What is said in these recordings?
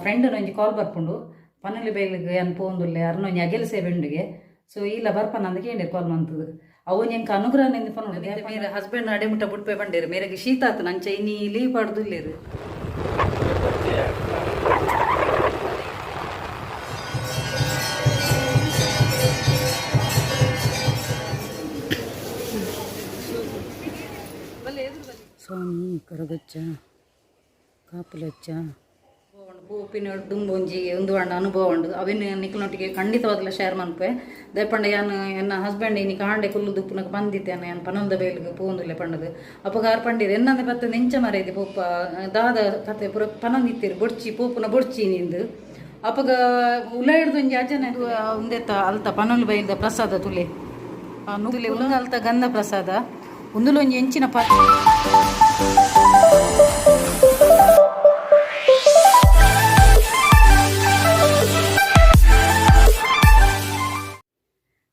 Friend ಒಂಜಿ ಕಾಲ್ ಬರ್ಪುಂಡು ಪನೊಲಿಬೈಲ್ಗೆ ಅನ್ ಪೋಂದುಲ್ಲೆ ಅರ್ನೊಂಜಿ ಅಗೆಲ್ಸೆ ಬೆಂಡಿಗೆ so ಇಲ್ಲ ಬರ್ಪನ ಅಂದ ಕೇಂದ್ರ ಕಾಲ್ ಮಂತದು ಅವು ಎಂಕ ಅನುಗ್ರಹ ನಿಂದು ಪನೋಡು ಮೇರೆ ಹಸ್ಬೆಂಡ್ ಅಡೆಮುಟ್ಟ ಬುಡ್ಪೆ ಬಂಡೇರು ಮೇರೆಗೆ ಶೀತ ಆತು ನಂಚ ಇನ್ನಿ ಲೀವ್ ಪಡ್ದುಲ್ಲೇರು ಸ್ವಾಮಿ ಕರಗಚ್ಚ ಕಾಪುಲೆಚ್ಚ ಪೂಪಿನ ದುಂಬೊಂಜಿ ಒಂದು ಅಂಡ ಅನುಭವ ಉಂಡು ಅವಿನ ನಿಕ್ಲೊಟ್ಟಿಗೆ ಖಂಡಿತವಾಗಲ ಶೇರ್ ಮನ್ಪೆ ದಯಪಂಡ ಯಾನು ಎನ್ನ ಹಸ್ಬೆಂಡ್ ಇನಿ ಕಾಂಡೆ ಕುಲ್ಲು ದುಪ್ಪುನಕ್ಕೆ ಬಂದಿತ್ತೇನೆ ಏನು ಪನೊಂದ ಬೇಲಿಗೆ ಪೂಂದುಲೆ ಪಂಡದು ಅಪ್ಪಗಾರ್ ಪಂಡಿರು ಎನ್ನಂದೆ ಬತ್ತ ನೆಂಚ ಮರೆಯದಿ ಪೂಪ ದಾದ ಕತೆ ಪುರ ಪನೊಂದಿತ್ತಿರು ಬೊಡ್ಚಿ ಪೂಪುನ ಬೊಡ್ಚಿ ನಿಂದು ಅಪ್ಪಗ ಉಲ ಹಿಡ್ದೊಂಜಿ ಅಜ್ಜನ ಉಂದೆತ್ತ ಅಲ್ತ ಪನೊಲು ಬೈಲ್ದ ಪ್ರಸಾದ ತುಲೆ ತುಲೆ ಉಲಗ ಅಲ್ತ ಗಂಧ ಪ್ರಸಾದ ಒಂದುಲೊಂಜಿ ಎಂಚಿನ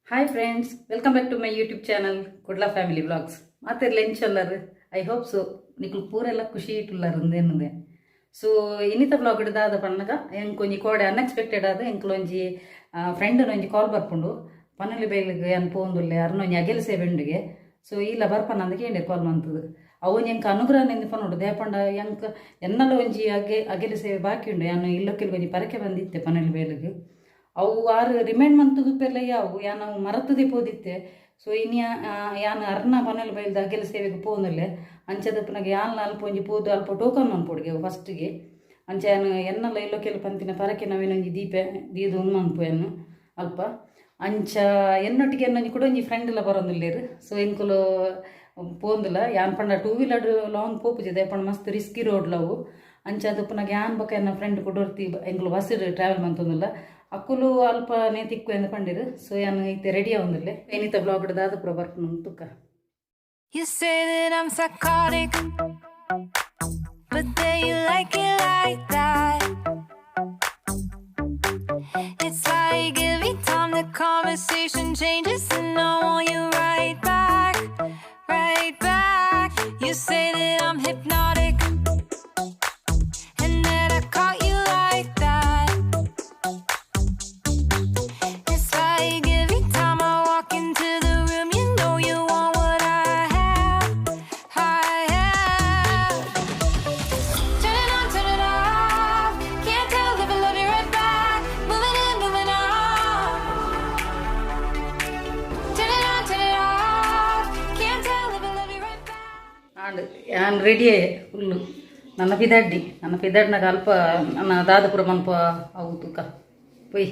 hi friends, welcome back to my YouTube channel Kudla family vlogs. ಮತ್ತೆ ಲೆಂಚಲ್ಲರು ಐ ಹೋಪ್ ಸೊ ನಿಕ್ಲು ಪೂರೆಲ್ಲ ಖುಷಿ ಇಟ್ಟುಲ್ಲಾರಂದೇನದೆ. ಸೊ ಇನ್ನಿತ ಬ್ಲಾಗ್ ಹಿಡ್ದಾದ ಪನ್ನಗ ಎಂಕೊಂಜಿ ಕೋಡೆ ಅನ್ಎಕ್ಸ್ಪೆಕ್ಟೆಡ್ ಆದ ಎಂಕ್ಲೊಂಜಿ ಫ್ರೆಂಡ್ ಒಂಜಿ ಕಾಲ್ ಬರ್ಪುಂಡು ಪನೊಲಿಬೈಲ್ಗೆ ಅನ್ ಪೋಂದುಲ್ಲೆ ಅರ್ನೊಂಜಿ ಅಗೆಲ್ಸೆ ಬೆಂಡಿಗೆ ಸೊ ಇಲ್ಲ ಬರ್ಪನ ಅಂದ ಕೇಂದ್ರ ಕಾಲ್ ಮಂತದು ಅವು ಎಂಕ ಅನುಗ್ರಹ ನಿಂದು ಪನೋಡು ದೇಪಂಡ ಎಂಕ ಎನ್ನಲ ಒಂಜಿ ಅಗೆಲ್ಸೆ ಬಾಕಿ ಉಂಡು ಯಾನು ಇಲ್ಲೊಕ್ಕಿಲ್ ಒಂಜಿ ಪರಕೆ ಬಂದಿತ್ತೆ ಪನೊಲಿಬೈಲ್ಗೆ ಅವು ಆರು ರಿಮೈಂಡ್ ಮಂತದುಪ್ಪೆಲ್ಲ ಯಾವು ಯಾನು ಮರತದೆ ಪೋದಿತ್ತೆ. ಸೊ ಇನ್ನು ಯಾನು ಅರ್ನ ಪನೊಲಿಬೈಲ್ದ ಅಗೆಲ್ ಸೇವೆಗೆ ಪೋನಲ್ಲೇ ಅಂಚದಪ್ಪನಾಗ ಯಾನ್ ಅಲ್ಪ ಒಂಜಿ ಪೋದು ಅಲ್ಪ ಟೋಕನ್ ಮನ್ಪೊಡ್ಗೆ ಫಸ್ಟಿಗೆ ಅಂಚೆ ಯಾನು ಎನ್ನಲ್ಲ ಇಲ್ಲೋ ಕೆಲ ಪಂತಿನ ಪರಕೆ ನಾವೇನೊಂಜಿ ದೀದು ಮನ್ಪು ಏನು ಅಲ್ಪ ಅಂಚ ಎನ್ನೊಟ್ಟಿಗೆ ಎನ್ನೊಂಜಿ ಕೂಡ ಒಂಜಿ ಫ್ರೆಂಡ್ ಎಲ್ಲ ಬರೋದಿಲ್ಲೇರು. ಸೊ ಎಂಕುಲು ಪೋಂದಿಲ್ಲ ಯಾನ್ ಪಂಡ ಟೂ ವೀಲರ್ ಲಾಂಗ್ ಪೋಪುಜಿ ದೇಪಂಡ ಮಸ್ತ್ ರಿಸ್ಕಿ ರೋಡ್ಲವು ಅಂಚೆ ಅದಪ್ಪನಾಗ ಯಾನ್ ಬಕ್ಕ ಎನ್ನ ಫ್ರೆಂಡ್ ಕೊಡೋರ್ತಿ ಎಂಕುಲು ಬಸ್ ಟ್ರಾವೆಲ್ ಮಂತೊಂದಿಲ್ಲ ಅಕ್ಕುಲು ಅಲ್ಪ ತಿಕ್ಕು ಎಂದು ಪಂಡಿರು. ಸೊ ಯಾನು ಐತೆ ರೆಡಿ ಆಗೊಂದಿಲ್ಲೆ ಏನಿತ ಬ್ಲಾಗ್ ಹಿಡ್ದಾದ ಪುರ ಬರ್ಪುನು ತುಕ್ಕ. You say that I'm psychotic, but then you like it like that. It's like every time the conversation changes and I want you right back, right back. You say that I'm hypnotic and that I caught you like that. It's like every time I walk into the room you know you want what I have, I have. Turn it on, turn it off, can't tell if I love you right back. Moving in, moving on. Turn it on, turn it off, can't tell if I love you right back. And ಯಾನ್ ರೆಡಿಯೇ full ನನ್ನ ಪಿದಾಡ್ನಾಗ ಅಲ್ಪ ನನ್ನ ದಾದಪುರ ಮನ್ಪ ಅವು ತೂಕ ಪೊಯ್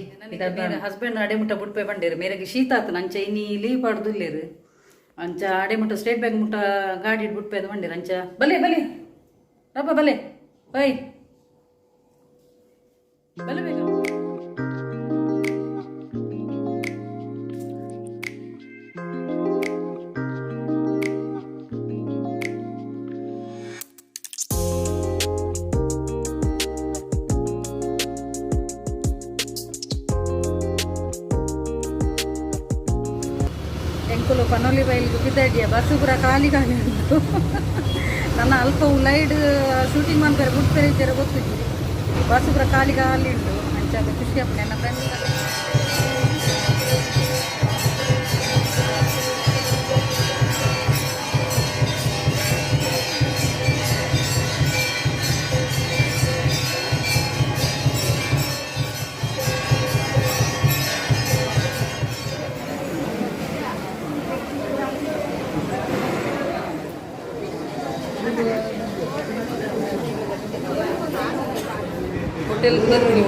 ಮೇರೆ husband ಅಡೆಮುಟ್ಟ ಬುಡ್ಪೆ ಬಂಡೇರು ಮೇರೆಗೆ ಶೀತ ಆತು ನಂಚ ಇನ್ನಿ ಲೀವ್ ಪಡ್ದುಲ್ಲೇರು ಅಂಚ ಅಡೆಮುಟ್ಟ ಸ್ಟೇಟ್ ಬ್ಯಾಂಕ್ ಮುಟ್ಟ ಗಾಡಿ ಬುಡ್ಪೆ ಅದು ಬಂಡೇರು ಅಂಚ ಬಲೆ ಬಲೆ ರಪ್ಪ ಬಲೆ ಬೈ ಬಲೆ ಬೇಗ ಎಂಕುಲು ಪನೊಲಿಬೈಲ್ಗೆ ಬಿದ್ದಾಡಿಯ ಬಸ್ಸು ಪೂರ ಖಾಲಿ ಉಂಟು. ನನ್ನ ಅಲ್ಪ ಉಲೈಡ್ ಶೂಟಿಂಗ್ ಮಾಡ್ತಾರೆ ಬಿಡ್ತಾರೆ ಇದ್ದಾರೆ ಗೊತ್ತಿದ್ದು ಬಸ್ಸು ಪೂರ ಖಾಲಿ ಉಂಟು ಅಂಚಾದ ಖುಷಿ ಆಗ್ತದೆ ನನ್ನ ಫ್ರೆಂಡ್.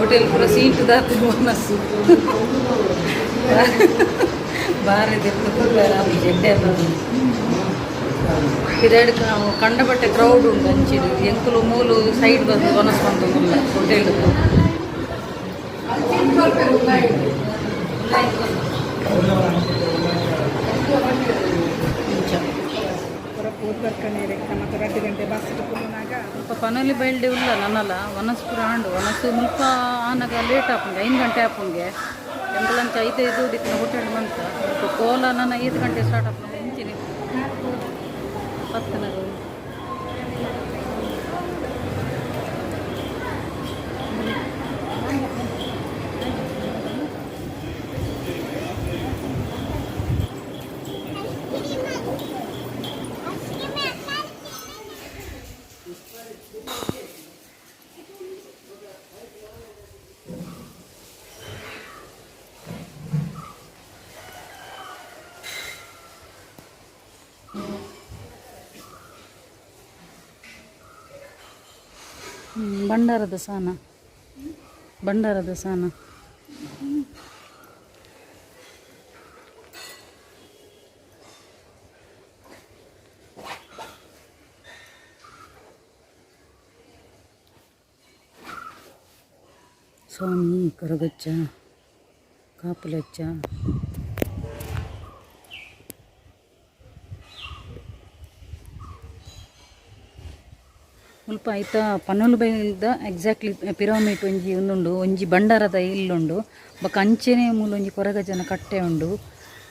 ಹೋಟೆಲ್ ಪೂರ ಸೀಟ್ ದಾತು ಮನಸ್ಸು ಬಾರಿ ಜಡ್ಡೆ ಪಿರಿಯಡ್ ಕಂಡಪಟ್ಟೆ ಕ್ರೌಡ್ ಉಂಟು ಅಂಚಿಡು ಎಂಕುಲು ಮೂಲು ಸೈಡ್ ಬಂದು ಮನಸ್ಸು ಬಂತು ಹೋಟೆಲ್ ಸ್ವಲ್ಪ ಪನೊಲಿಬೈಲ್ಡೆ ಉಲ್ಲ ನನ್ನಲ್ಲ ವನಸ್ ಪೂರ ಆಂಡು ವನಸ್ಸು ಮುಲ್ಪ ಆನಾಗ ಲೇಟ್ ಆಪುಂಗೆ 5 ಗಂಟೆ ಆಪುಂಗೆ ಎಂಕಲಂಚ 5 ದಿಕ್ಕಿನ ಹೋಟೆಲ್ ಬಂತ ಕೋಲ ನನ್ನ 5 ಗಂಟೆ ಸ್ಟಾರ್ಟ್ ಆಪುಂಗೆ ಇಂಚಿನಿ 10 ನಗು ಭಂಡಾರದ ಸಾನ ಭಂಡಾರದ ಸಾನ ಸ್ವಾಮಿ ಕೊರಗಚ್ಚ ಕಾಪುಲೆಚ್ಚ ಮುಲ್ಪ ಐತ ಪನೋಲುಬೈಲ್ದ ಎಕ್ಸಾಕ್ಟ್ಲಿ ಪಿರಾಮಿಡ್ ಒಂಜಿ ಒಂದುಂಡು ಒಂಜಿ ಭಂಡಾರದ ಇಲ್ಲುಂಡು ಬೊಕ ಅಂಚೆನೆ ಮೂಲ ಒಂಜಿ ಕೊರಗಜ್ಜನ ಕಟ್ಟೆ ಉಂಡು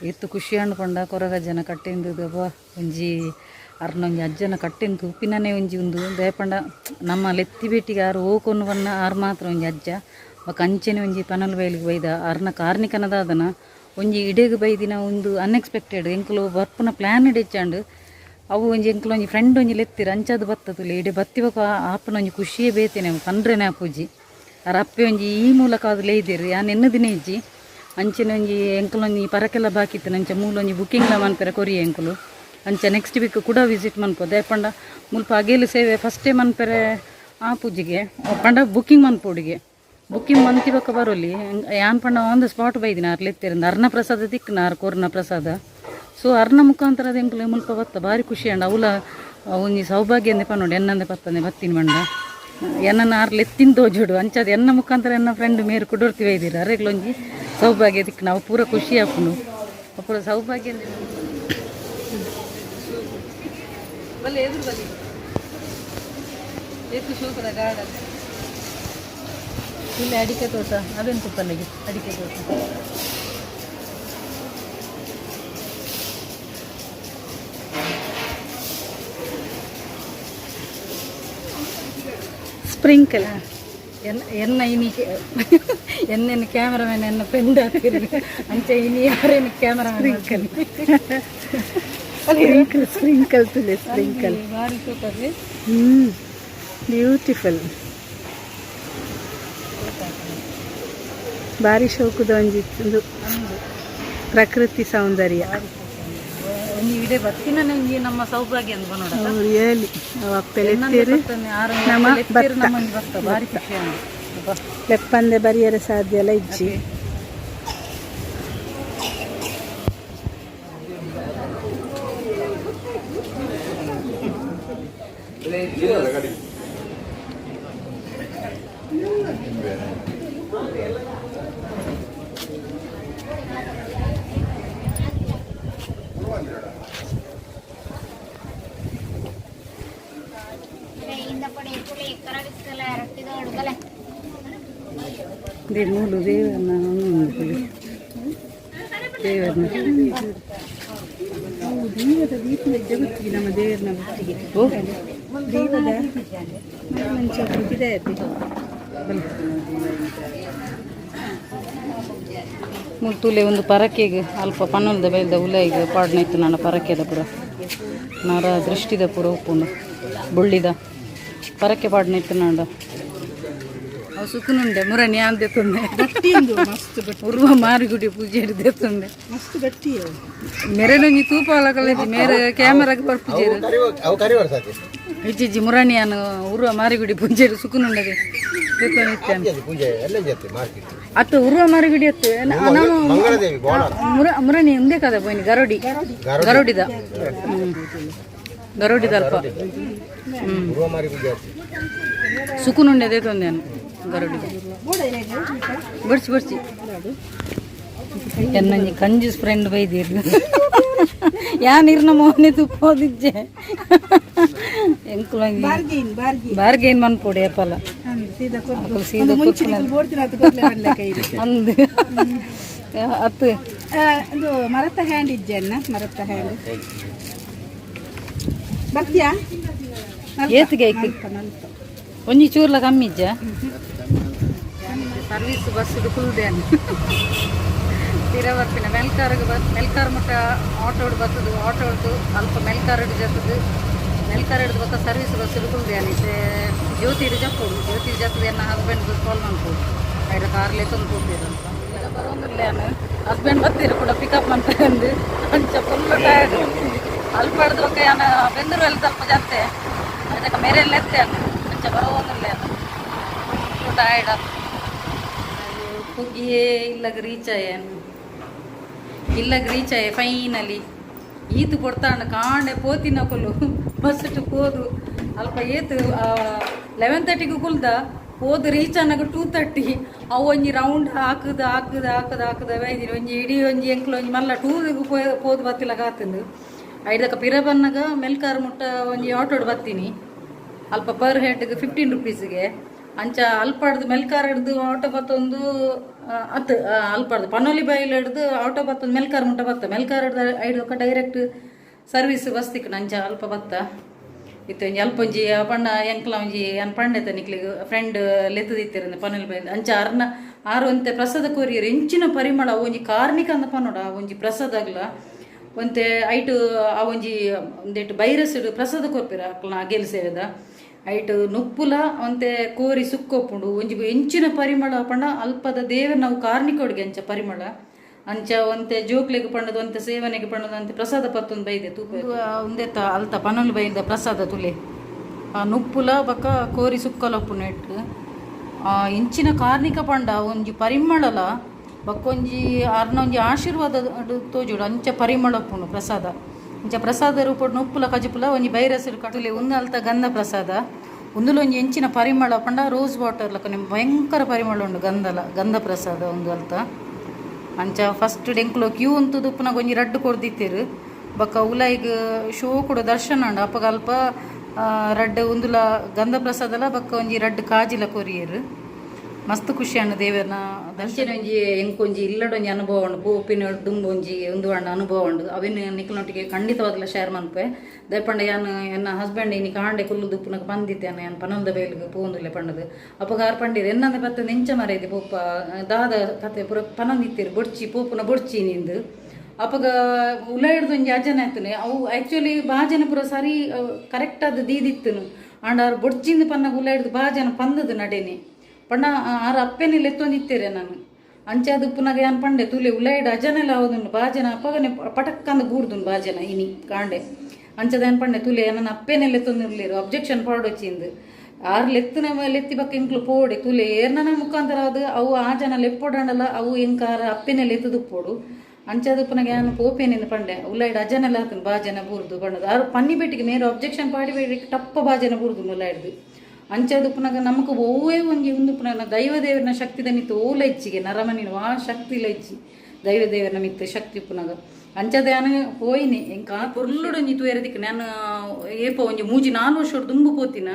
ಎತ್ತು ಖುಷಿ ಪಂಡ ಕೊರಗಜ್ಜನ ಕಟ್ಟೆಂದು ಒಂಜಿ ಅರ್ನೊಂಜಿ ಅಜ್ಜನ ಕಟ್ಟೆಂದು ಉಪ್ಪಿನನೆ ಒಂಜಿ ಉಂದು ದಯಪಂಡ ನಮ್ಮ ಲೆತ್ತಿ ಬೇಟಿಗೆ ಆರು ಓಕೊಂಡು ಬಣ್ಣ ಆರು ಮಾತ್ರ ಒಂಜಿ ಅಜ್ಜ ಬೊಕ ಅಂಚೆನೆ ಒಂಜಿ ಪನೋಲುಬೈಲಿಗೆ ಬೈದ ಅರ್ನ ಕಾರ್ಣಿಕನದಾದನ ಒಂಜಿ ಇಡೆಗ್ ಬೈದಿನ ಒಂದು ಅನ್ಎಕ್ಸ್ಪೆಕ್ಟೆಡ್ ಎಂಕುಲು ಬರ್ಪುನ ಪ್ಲ್ಯಾನ್ ಇಡೆಚ್ಚಾಂಡು ಅವು ಒಂಜಿ ಎಂಕುಲು ಒಂಜಿ ಫ್ರೆಂಡ್ ಒಂಜಿ ಲೆತ್ತಿರ ಅಂಚಾದು ಬತ್ತದುಲೆ ಇಡೆ ಬತ್ತಿವಕ ಆಪನ ಒಂಜಿ ಖುಷಿಯೇ ಬೇತೇನೆ ಪಂಡ್ರೆನೆ ಆಪುಜಿ ಅರ ಅಪ್ಪೆ ಒಂಜಿ ಈ ಮೂಲಕ ಅದು ಲೇದಿರು ಯಾನ್ ಎನ್ನ ದಿನ ಇಜ್ಜಿ ಅಂಚಿನ ಒಂಜಿ ಎಂಕುಲು ಒಂಜಿ ಪರಕೆಲ್ಲ ಬಾಕಿತ್ತು ಅಂಚ ಮೂಲ ಒಂಜಿ ಬುಕ್ಕಿಂಗ್ಲ ಮನ್ಪೆರ ಕೊರಿಯ ಎಂಕುಲು ಅಂಚ ನೆಕ್ಸ್ಟ್ ವೀಕ್ ಕೂಡ ವಿಸಿಟ್ ಮನ್ಪೋ ದಯಪಂಡ ಮುಲ್ಪ ಅಗೇಲು ಸೇವೆ ಫಸ್ಟೇ ಮನ್ಪೆರೆ ಆಪುಜಿಗೆ ಪಂಡ ಬುಕ್ಕಿಂಗ್ ಮನ್ಪೋಡಿಗೆ ಬುಕ್ಕಿಂಗ್ ಮಂತಿವಕ್ಕ ಬರೋಲಿ ಯಾನ್ ಪಂಡ ಆನ್ ದ ಸ್ಪಾಟ್ ಬೈದಿನ ಆರು ಲೆತ್ತಿರಿಂದ ಅರ್ನ ಪ್ರಸಾದ ತಿಕ್ಕನ ಆರು ಕೊರ್ನ ಪ್ರಸಾದ ಸೊ ಅರ್ನ ಮುಖಾಂತರದ ಎಂಕುಲು ಮುಲ್ಪ ಬತ್ತ ಭಾರಿ ಖುಷಿ ಅಂಡ ಅವಲ ಒಂಜಿ ಸೌಭಾಗ್ಯ ಅಂದೆ ಪನ್ನೋಡು ಎನ್ನಂದೆ ಬತ್ತಂದೆ ಬತ್ತಿನ ಮಂಡ ಎನ್ನ ಆರು ಲೆತ್ತಿನ ತೋಜೋಡು ಅಂಚದ ಎನ್ನ ಮುಖಾಂತರ ಎನ್ನ ಫ್ರೆಂಡ್ ಮೇರು ಕುಡೋರ್ತಿ ಬೈದಿರ ಅರೆಗ್ಲೊಂಜಿ ಸೌಭಾಗ್ಯ ತಿಕ್ಕ ನಾವು ಪೂರ ಖುಷಿ ಹಾಕೊಂಡು ಪೂರ ಸೌಭಾಗ್ಯ ಬಲ್ಲ ಎದುರು ಬಲ್ಲಿ ಎಷ್ಟು ಶೋಕದ ಗಾರ್ಡನ್ ಇಲ್ಲಿ ಅಡಿಕೆ ತೋಟ ಅದೆಂತ ಪಲ್ಲಿಗೆ ಅಡಿಕೆ ತೋಟ ಸ್ಪ್ರಿಂಕಲ್ ಎನ್ನ ಇನಿಕೆ ಎನ್ನೇನು ಕ್ಯಾಮ್ರಾಮನ್ ಎನ್ನ ಪೆಂಡ್ ಹಾಕಿರಿ ಅಂಚೆ ಇನಿ ಯಾರೇನು ಕ್ಯಾಮ್ರಾಮನ್ ಸ್ಪ್ರಿಂಕಲ್ ಸ್ಪ್ರಿಂಕಲ್ ತುಲೆ ಸ್ಪ್ರಿಂಕಲ್ ಭಾರಿ ಸೂಪರ್ ಬ್ಯೂಟಿಫುಲ್ ಭಾರಿ ಶೋಕದ ಒಂಜಿತ್ತು ಪ್ರಕೃತಿ ಸೌಂದರ್ಯ ಒಂಜಿ ಇಡೆ ಬತ್ತಿನ ಒಂಜಿ ನಮ್ಮ ಸೌಭಾಗ್ಯ ಅಂತ ನೋಡ ಹೇಳಿ ಭಾರಿ ಖುಷಿ ಲೆಪ್ಪಂದೆ ಬರಿಯರ ಸಾಧ್ಯ ಎಲ್ಲ ಇಜ್ಜಿ ಮೂಲು ದೇವರನ್ನ ದೇವರನ್ನ ದೀಪದ ದೀಪದ ಜಗತ್ತಿಗೆ ನಮ್ಮ ದೇವರನ್ನ ಭಕ್ತಿಗೆ ದೀಪದ ಮುಲ್ತುಲೆ ಒಂದು ಪರಕೆಗೆ ಅಲ್ಪ ಪನ್ನೊಲ್ದ ಬೆಲ್ದ ಉಲಾಯಿಗೆ ಪಾಡ್ನ ಇತ್ತು ನನ್ನ ಪರಕೆದ ಪುರ ನರ ದೃಷ್ಟಿದ ಪುರ ಉಪ್ಪುಂಡು ಬುಳ್ಳಿದ ಪರಕೆ ಪಾಡ್ನ ಇತ್ತು ನಾಡ ಅವು ಸುಖನುಂಡೆ ಮುರಣಿ ಅಂದೆ ತುಂಡೆ ಉರುವ ಮಾರಿಗುಡಿ ಪೂಜೆ ಹಿಡಿದೆ ತುಂಡೆ ಮಸ್ತ್ ಗಟ್ಟಿ ಮೆರಡೊಂಜಿ ತೂಪ ಕಲೆದಿ ಮೇರೆ ಕ್ಯಾಮರಾಗೆ ಪರ್ ಪೂಜೆ ಇಜ್ಜಿ ಮುರಣಿಯನು ಉರುವ ಮಾರಿಗುಡಿ ಪೂಜೆ ಸುಖನುಂಡದೆ ಅತ್ತು ಉರುವ ಮಾರಿಗುಡಿ ಅತ್ತು ಮುರಣಿ ಮುಂದೆ ಕದ ಪೋಯ್ನಿ ಗರೋಡಿ ಗರೋಡಿದ ಗರೋಡಿದ ಅಲ್ಪ ಸುಖನುಂಡೆದೆ ತೊಂದೇನು ಗರೋಡಿ ಬಡ್ಸಿ ಬಡ್ಸಿ ಎನ್ನಂಜಿ ಕಂಜೂಸ್ ಫ್ರೆಂಡ್ ಬೈದಿರ್ಲಿ ಯಾನ್ ಇರ್ನ ಮೋನೆ ತುಪ್ಪೋದಿಜ್ಜೆ ಎಂಕುಲಂಗಿ ಬಾರ್ಗೇನ್ ಮನ್ಪೋಡಿ ಅಪ್ಪಲ್ಲ ಅಂದು ಅತ್ತು ಅದು ಮರತ ಹ್ಯಾಂಡ್ ಇಜ್ಜೆ ಅನ್ನ ಮರತ ಹ್ಯಾಂಡ್ ಬರ್ತೀಯಾ ಏತಿಗೆ ಒಂಜಿ ಚೂರ್ಲ ಕಮ್ಮಿ ಇಜ್ಜ ಸರ್ವೀಸ್ ಬಸ್ ಫುಲ್ದೆ ತೀರ ಬರ್ತೀನಿ ಮೆಲ್ಕಾರ್ ಮಟ್ಟ ಆಟೋ ಬರ್ತದೆ ಆಟೋ ಹಿಡ್ದು ಅಲ್ಪ ಮೆಲ್ಕಾರ್ ಜತ್ತದು ಮೆಲ್ಕಾರ್ ಹಿಡ್ದು ಬತ್ತ ಸರ್ವೀಸ್ ಬಸ್ ಫುಲ್ದೆ ಅನಿಸೆ ಜ್ಯೋತಿ ಜಪ್ಪೋಡು ಜ್ಯೋತಿ ಜಪ್ಪದು ನನ್ನ ಹಸ್ಬೆಂಡ್ ಕಾಲ್ ಮಾಡ್ಬೋದು ಐಡ ಕಾರ್ಲೆ ತಂದು ಕೊಡ್ತೀರಂತ ಬರೋದಿಲ್ಲ ಹಸ್ಬೆಂಡ್ ಬರ್ತೀರ ಕೂಡ ಪಿಕಪ್ ಮಾಡ್ತಾರೆ ಅಂಚ ಫುಲ್ ಟಯರ್ಡ್ ಅಲ್ಪ ಹಿಡ್ದು ಏನ ಬೆಂದರು ಎಲ್ಲ ಸ್ವಲ್ಪ ಜಾಸ್ತಿ ಅದಕ್ಕೆ ಮೇರೆಲ್ಲ ಎತ್ತೆ ಅಂಚ ಬರೋದಿಲ್ಲ ಟಯರ್ಡ್ ಹೋಗಿಯೇ ಇಲ್ಲಗ ರೀಚ್ ಆಯ ಫೈನಲಿ ಈತು ಕೊಡ್ತಾಂಡ ಕಾಂಡೆ ಪೋತಿನ ಕೊಲ್ಲು ಫಸ್ಟ್ ಪೋದು ಅಲ್ಪ ಏತು 11:30 ಕುಲ್ದ ಪೋದು ರೀಚ್ ಅನ್ನಗ 2:30 ಅವು ಒಂಜಿ ರೌಂಡ್ ಹಾಕದ ವೈದಿನಿ ಒಂಜಿ ಇಡೀ ಒಂಜಿ ಎಂಕ್ಲು ಒಂಜಿ ಮಲ್ಲ ಟೂರಿಗೂ ಪೋದು ಬತ್ತಿಲ್ಲ ಕಾತಂದು ಐದಕ್ಕ ಪಿರ ಬನ್ನಗ ಮೆಲ್ಕಾರ್ ಮುಟ್ಟ ಒಂಜಿ ಆಟೋಡ್ ಬತ್ತೀನಿ ಅಲ್ಪ ಪರ್ ಹೆಡ್ಗೆ 15 ರೂಪೀಸ್ಗೆ ಅಂಚ ಅಲ್ಪಾಡ್ದು ಮೆಲ್ಕಾರ್ ಹಿಡ್ದು ಆಟೋ ಬತ್ತೊಂದು ಅಲ್ಪಾಡ್ದು ಪನೋಲಿಬೈಲ್ ಹಿಡ್ದು ಆಟೋ ಬತ್ತೊಂದು ಮೆಲ್ಕಾರ್ ಮುಟ್ಟ ಬತ್ತ ಮೆಲ್ಕಾರ್ ಹಿಡ್ದು ಐದಕ್ಕ ಡೈರೆಕ್ಟ್ ಸರ್ವಿಸ್ ಬಸ್ತಿಕ್ ನಂಚ ಅಲ್ಪ ಬತ್ತ ಇತ್ತು ಒಂಜಿ ಅಲ್ಪ ಒಂಜಿ ಪಂಡ ಎಂಕ್ಲ ಒಂಜಿ ಅನ್ ಪಂಡೆತ ನಿಕ್ಲಿಗೆ ಫ್ರೆಂಡ್ ಲೆತ್ತದಿತ್ತಿರಂದ ಪನೋಲಿಬೈಲ್ ಅಂಚ ಆರು ಒಂತೆ ಪ್ರಸಾದ ಕೊರಿಯರ್ ಎಂಚಿನ ಪರಿಮಳ ಒಂಜಿ ಕಾರ್ಮಿಕ ಅಂದ ಪನ್ನೋಡ ಒಂಜಿ ಪ್ರಸಾದಾಗ್ಲ ಒಂತೆ ಐಟು ಆ ಒಂಜಿ ಒಂದೇಟು ಬೈರಸ್ ಪ್ರಸಾದ ಕೊರ್ಪಿರ ಅಕ್ಲ ಗೆಲ್ ಸೇವೆದ ಐಟು ನುಪ್ಪುಲ ಒಂತೆ ಕೋರಿ ಸುಕ್ಕೊಪ್ಪುಂಡು ಒಂಜಿ ಎಂಚಿನ ಪರಿಮಳ ಪಂಡ ಅಲ್ಪದ ದೇವ ನಾವು ಕಾರ್ಮಿಕೋಡಿಗೆ ಅಂಚ ಪರಿಮಳ ಅಂಚ ಒಂತೆ ಜೋಕ್ಲೆಗೆ ಪಂಡದ ಒಂತೆ ಸೇವನೆಗೆ ಪಂಡದ ಅಂತೆ ಪ್ರಸಾದ ಪತ್ತೊಂದು ಬೈದೆ ತೂಪ ಒಂದೇತ ಅಲ್ತ ಪನೊಲು ಬೈದ ಪ್ರಸಾದ ತುಲೆ ನುಪ್ಪುಲ ಬಕ್ಕ ಕೋರಿ ಸುಕ್ಕಲಪ್ಪುನ ಇಟ್ಟು ಇಂಚಿನ ಕಾರ್ಮಿಕ ಪಂಡ ಒಂಜಿ ಪರಿಮಳಲ ಬಕ್ಕೊಂಜಿ ಒಂಜಿ ಆಶೀರ್ವಾದ ತೋಜುಡು ಅಂಚ ಪರಿಮಳಪ್ಪುನು ಪ್ರಸಾದ ಅಂಚ ಪ್ರಸಾದ ರೂಪ ನುಪ್ಪುಲ ಕಜಪುಲ ಒಂಜಿ ಬೈರಸಿರು ಕಟುಲೆ ಒಂದು ಅಲ್ತ ಗಂಧ ಪ್ರಸಾದ ಒಂದುಲ ಒಂಜಿ ಎಂಚಿನ ಪರಿಮಳ ಪಂಡ ರೋಸ್ ವಾಟರ್ ಲಕ್ಕ ನಿಮ್ ಭಯಂಕರ ಪರಿಮಳ ಉಂಡು ಗಂಧ ಪ್ರಸಾದ ಒಂದು ಅಲ್ತ ಅಂಚ ಫಸ್ಟ್ ಡೆಂಕ್ಲು ಕ್ಯೂ ಅಂತೂ ಉಪ್ಪುನಾಗ ಒಂಜಿ ರಡ್ಡು ಕೊಡ್ದಿತ್ತೀರು ಬಕ್ಕ ಉಲಾಯಿಗ್ ಶೋ ಕೂಡ ದರ್ಶನ ಉಂಡು ಅಪ್ಪಗ ಅಲ್ಪ ರಡ್ಡು ಒಂದುಲ ಗಂಧ ಪ್ರಸಾದಲ ಬಕ್ಕ ಒಂಜಿ ರಡ್ಡು ಕಾಜಿಲ ಕೊರಿಯರು ಮಸ್ತ್ ಖುಷಿ ಅಣ್ಣ ದೇವರನ ದರ್ಶನ ಒಂಜಿ ಎಂಕೊಂಜಿ ಇಲ್ಲಡೊಂಜಿ ಅನುಭವ ಉಂಡು ಪೋಪಿನ ದುಂಬು ಒಂಜಿ ಒಂದು ಅಣ್ಣ ಅನುಭವ ಉಂಡು ಅವಿನ ನಿಕ್ಲೊಟ್ಟಿಗೆ ಖಂಡಿತವಾಗ್ಲ ಶೇರ್ ಮನ್ಪೆ ದಯಪಂಡ ಯಾನು ಎನ್ನ ಹಸ್ಬೆಂಡ್ ಇನಿ ಕಾಂಡೆ ಕುಲ್ಲು ದುಪ್ಪುನಗ ಬಂದಿತ್ತೇನೆ ಯಾನು ಪನೊಂದ ಬೇಲ್ಗೆ ಪೋಂದುಲೆ ಪಂಡದು ಅಪ್ಪಗಾರ್ ಪಂಡಿರು ಎನ್ನಂದ ಬತ್ತ ನೆಂಚ ಮರೈತಿ ಪೋಪ ದಾದ ಕತೆ ಪುರ ಪನೊಂದಿತ್ತಿರು ಬೊಡ್ಚಿ ಪೋಪುನ ಬೊಡ್ಚಿ ನಿಂದು ಅಪ್ಪಗ ಉಲ ಹಿಡ್ದು ಒಂಜಿ ಅಜ್ಜನ ಆಯ್ತನೆ ಅವು ಆ್ಯಕ್ಚುಲಿ ಬಾಜನ ಪುರ ಸರಿ ಕರೆಕ್ಟ್ ಅದು ದೀದಿತ್ತನು ಆಂಡ ಅವ್ರು ಬೊಡ್ಚಿಂದ ಪನ್ನಗ ಉಲ ಹಿಡ್ದು ಬಾಜನ ಪಂದದು ನಡೆನೆ ಪಂಡ ಆರು ಅಪ್ಪೆನೆಲ್ಲ ಎತ್ತೊಂದಿತ್ತೇರೆ ನಾನು ಅಂಚೆ ಅದು ಪುನಗ ಯಾನ್ ಪಂಡೆ ತುಲೆ ಉಲೈಡ್ ಅಜನೆಲ್ಲ ಹೌದುಂಡು ಬಾಜನ ಅಪ್ಪಗನೆ ಪಟಕ್ಕಂದು ಗೂಡ್ದುಂಡು ಬಾಜನ ಇನಿ ಕಾಂಡೆ ಅಂಚದ ಏನ್ ಪಂಡೆ ತುಲೆ ನನ್ನ ಅಪ್ಪೆನೆಲ್ಲ ಎತ್ತೊಂದಿರ್ಲಿರು ಅಬ್ಜೆಕ್ಷನ್ ಪಾಡೊಚ್ಚಿಂದು ಆರು ಲೆತ್ತಿ ಬಕ್ಕ ಎಂಕ್ಲು ಪೋಡೆ ತುಲೆ ಏರ್ನ ಮುಖಾಂತರ ಅದು ಅವು ಆ ಜನ ಲೆಪ್ಪೊಡಂಡಲ್ಲ ಅವು ಎಂಕಾರ ಅಪ್ಪೆನೆಲ್ಲ ಎತ್ತದುಪ್ಪೋಡು ಅಂಚದು ಪುನಗ ಯಾನು ಪೋಪೇನಿಂದ ಪಂಡೆ ಉಲೈಡ್ ಅಜನೆಲ್ಲ ಹಾಕನು ಬಾಜನ ಬೂರ್ದು ಪಂಡದು ಆರು ಪನ್ನಿ ಬೆಟ್ಟಿಗೆ ನೇರ ಅಬ್ಜೆಕ್ಷನ್ ಪಾಡಿ ಟಪ್ಪ ಬಾಜನ ಬೂರ್ದು ಉಲೈಡ್ದು ಅಂಚದು ಪುನಗ ನಮಕ್ ಓವೇ ಒಂಜಿ ಒಂದು ಪುನಗ ದೈವದೇವರನ ಶಕ್ತಿದ ಮಿತ್ತು ಓಲ ಇಚ್ಚಿಗೆ ನರಮನಿನ ಆ ಶಕ್ತಿ ಇಲ್ಲ ಇಚ್ಚಿ ದೈವದೇವರನ ಮಿತ್ತು ಶಕ್ತಿ ಪುನಗ ಅಂಚದ ನಾನು ಪೋಯಿನಿ ಎಂಕ ಪೊರ್ಲುಡೊಂಜಿ ತೂಯರದಿಕ್ಕ ನಾನು ಏಪ ಒಂಜಿ ಮೂಜಿ 4 ವರ್ಷ ದುಂಬು ಪೋತಿನ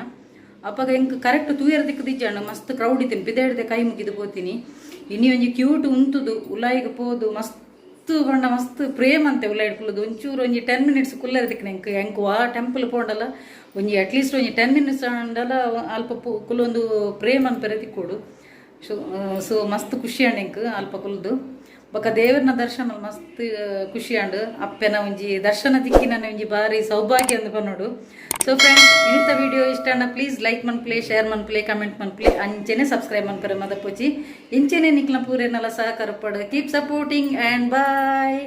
ಅಪ್ಪಗ ಎಂಕ ಕರೆಕ್ಟ್ ತೂಯರದಿಕ್ಕ ದಿಜ್ಜಣ್ಣ ಮಸ್ತ್ ಕ್ರೌಡ್ ಇತ್ತೀನಿ ಪಿದಾಡ್ದೆ ಕೈ ಮುಗಿದು ಪೋತೀನಿ ಇನಿ ಒಂಜಿ ಕ್ಯೂಟ್ ಉಂತುದು ಉಲಾಯಿಗೆ ಪೋದು ಮಸ್ತ್ ಬಂಡ ಮಸ್ತ್ ಪ್ರೇಮ್ ಅಂತೆ ಉಲಾಯಿಡ್ ಕುಲ್ಲದು ಒಂಚೂರು ಒಂಜಿ 10 ಮಿನಿಟ್ಸ್ ಕುಲ್ಲರದಿಕ್ಕ ಎಂಕು ಆ ಟೆಂಪಲ್ ಪೋಂಡಲ್ಲ ಒಂಜಿ ಅಟ್ಲೀಸ್ಟ್ ಒಂಜಿ 10 ಮಿನಿಟ್ಸ್ ಅಂಡಲ್ಲ ಅಲ್ಪ ಕುಲ್ಲೊಂದು ಪ್ರೇಮ್ ಅನ್ಪರೆ ತಿಕ್ಕೋಡು ಸೊ ಮಸ್ತ್ ಖುಷಿ ಅಂಡ್ ಎಂಕ್ ಅಲ್ಪ ಕುಲ್ದು ಬೊಕ್ಕ ದೇವರನ ದರ್ಶನ ಮಸ್ತ್ ಖುಷಿ ಅಂಡ್ ಅಪ್ಪೆನ ಒಂಜಿ ದರ್ಶನ ತಿಕ್ಕಿನ ಒಂಜಿ ಬಾರಿ ಸೌಭಾಗ್ಯ ಅಂದ್ ಪನ್ನೋಡು ಸೊ ಫ್ರೆಂಡ್ಸ್ ಇಂಥ ವಿಡಿಯೋ ಇಷ್ಟ ಅಣ್ಣ ಪ್ಲೀಸ್ ಲೈಕ್ ಮನ್ಪ್ಲೆ ಶೇರ್ ಮನ್ಪ್ಲೆ ಕಮೆಂಟ್ ಮನ್ಪ್ಲೆ ಅಂಚೆನೆ ಸಬ್ಸ್ಕ್ರೈಬ್ ಮನ್ಪರೆ ಮದಪೋಚಿ ಇಂಚೆನೆ ನಿಕ್ಲ ಪೂರೇನೆಲ್ಲ ಸಹಕಾರ ಪಡ ಕೀಪ್ ಸಪೋರ್ಟಿಂಗ್ ಆ್ಯಂಡ್ ಬಾಯ್.